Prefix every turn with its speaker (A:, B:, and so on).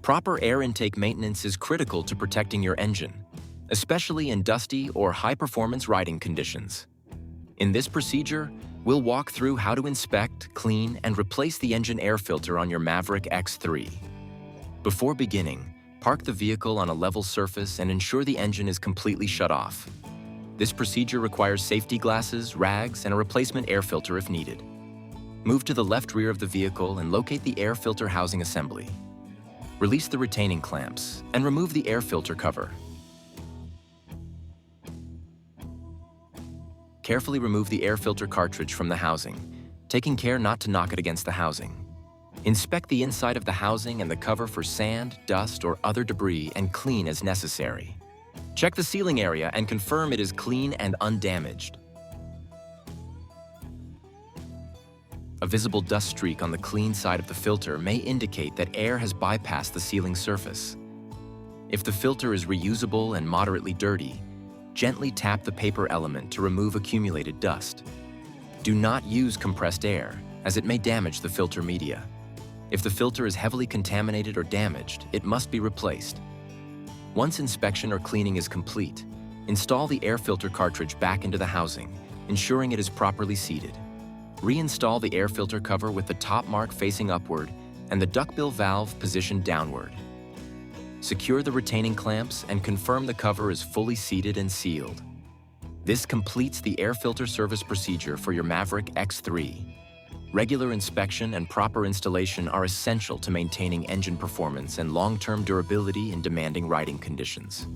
A: Proper air intake maintenance is critical to protecting your engine, especially in dusty or high-performance riding conditions. In this procedure, we'll walk through how to inspect, clean, and replace the engine air filter on your Maverick X3. Before beginning, park the vehicle on a level surface and ensure the engine is completely shut off. This procedure requires safety glasses, rags, and a replacement air filter if needed. Move to the left rear of the vehicle and locate the air filter housing assembly. Release the retaining clamps and remove the air filter cover. Carefully remove the air filter cartridge from the housing, taking care not to knock it against the housing. Inspect the inside of the housing and the cover for sand, dust, or other debris and clean as necessary. Check the sealing area and confirm it is clean and undamaged. A visible dust streak on the clean side of the filter may indicate that air has bypassed the sealing surface. If the filter is reusable and moderately dirty, gently tap the paper element to remove accumulated dust. Do not use compressed air, as it may damage the filter media. If the filter is heavily contaminated or damaged, it must be replaced. Once inspection or cleaning is complete, install the air filter cartridge back into the housing, ensuring it is properly seated. Reinstall the air filter cover with the top mark facing upward and the duckbill valve positioned downward. Secure the retaining clamps and confirm the cover is fully seated and sealed. This completes the air filter service procedure for your Maverick X3. Regular inspection and proper installation are essential to maintaining engine performance and long-term durability in demanding riding conditions.